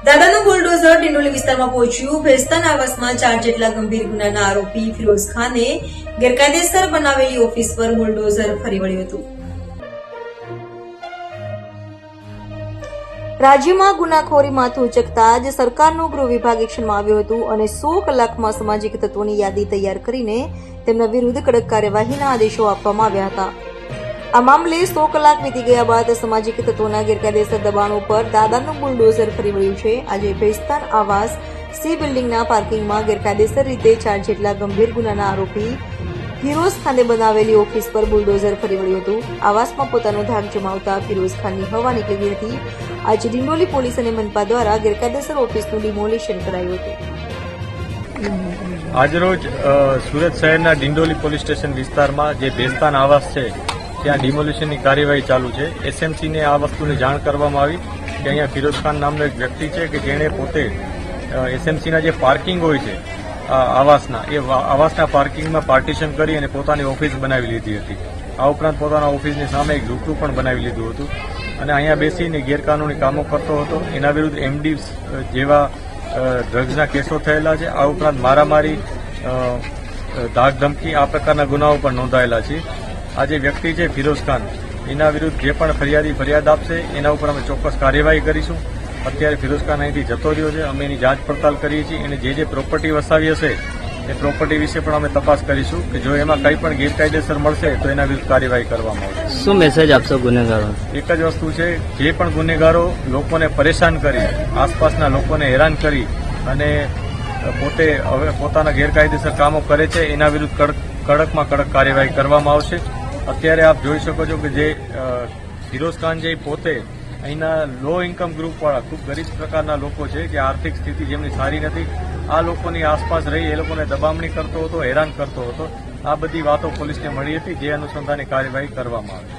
દાદાનું બુલડોઝર ડિંડોલી વિસ્તારમાં પહોંચ્યું. ભેસ્તાન આવાસમાં 4 જેટલા ગંભીર ગુનાના આરોપી ફિરોઝ ખાને ગેરકાયદેસર બનાવેલી ઓફિસ પર બુલડોઝર ફરી વળ્યું હતું. રાજ્યમાં ગુનાખોરી માથું ઉચકતા જ સરકારનું ગૃહ વિભાગ એક્શનમાં આવ્યું હતું અને 100 કલાકમાં સામાજિક તત્વોની યાદી તૈયાર કરીને તેમના વિરુદ્ધ કડક કાર્યવાહીના આદેશો આપવામાં આવ્યા હતા. આ મામલે 100 કલાક વીતી ગયા બાદ સામાજિક તત્વોના ગેરકાયદેસર દબાણો પર દાદાનું બુલડોઝર ફરી વળ્યું છે. આજે ભેસ્તાન આવાસ સી બિલ્ડિંગના પાર્કિંગમાં ગેરકાયદેસર રીતે 4 જેટલા ગંભીર ગુનાના આરોપી ફિરોઝ ખાને બનાવેલી ઓફિસ પર બુલડોઝર ફરી વળ્યું હતું. આવાસમાં પોતાનો ધાક જમાવતા ફિરોઝ ખાનની હવા નીકળી હતી. આજે ડિંડોલી પોલીસ અને મનપા દ્વારા ગેરકાયદેસર ઓફિસનું ડિમોલિશન કરાયું હતું. આજરોજ સુરત શહેરના ડિંડોલી પોલીસ સ્ટેશન વિસ્તારમાં જે ભેસ્તાન આવાસ છે ત્યાં ડિમોલિશનની કાર્યવાહી ચાલુ છે. એસએમસીને આ વસ્તુની જાણ કરવામાં આવી કે અહીંયા ફિરોઝ ખાન નામનો એક વ્યક્તિ છે કે જેણે પોતે એસએમસીના જે પાર્કિંગ હોય છે આવાસના પાર્કિંગમાં પાર્ટીશન કરી અને પોતાની ઓફિસ બનાવી લીધી હતી. આ ઉપરાંત પોતાના ઓફિસની સામે એક ઝૂંપડું પણ બનાવી લીધું હતું અને અહીંયા બેસીને ગેરકાનૂની કામો કરતો હતો. એના વિરુદ્ધ એમડી જેવા ડ્રગ્સના કેસો થયેલા છે. આ ઉપરાંત મારામારી, ધાક ધમકી આ પ્રકારના ગુનાઓ પણ નોંધાયેલા છે. આ જે વ્યક્તિ છે ફિરોઝ ખાન, એના વિરુદ્ધ જે પણ ફરિયાદ આપશે એના ઉપર અમે ચોક્કસ કાર્યવાહી કરીશું. અત્યારે ફિરોઝ ખાન અહીંથી જતો રહ્યો છે. અમે એની જાંચ પડતાલ કરીએ છીએ. એને જે પ્રોપર્ટી વસાવી હશે એ પ્રોપર્ટી વિશે પણ અમે તપાસ કરીશું કે જો એમાં કંઈ પણ ગેરકાયદેસર મળશે તો એના વિરુદ્ધ કાર્યવાહી કરવામાં આવશે. શું મેસેજ આપશો ગુનેગારો? એક જ વસ્તુ છે, જે પણ ગુનેગારો લોકોને પરેશાન કરી, આસપાસના લોકોને હેરાન કરી અને પોતે હવે પોતાના ગેરકાયદેસર કામો કરે છે એના વિરુદ્ધ કડકમાં કડક કાર્યવાહી કરવામાં આવશે. અત્યારે આપ જોઈ શકો છો કે જે ફિરોઝ ખાન જે પોતે અહીંના લો ઇન્કમ ગ્રુપવાળા ખૂબ ગરીબ પ્રકારના લોકો છે કે આર્થિક સ્થિતિ જેમની સારી નથી, આ લોકોની આસપાસ રહી એ લોકોને દબામણી કરતો હતો, હેરાન કરતો હતો. આ બધી વાતો પોલીસને મળી હતી, જે અનુસંધાને કાર્યવાહી કરવામાં આવી.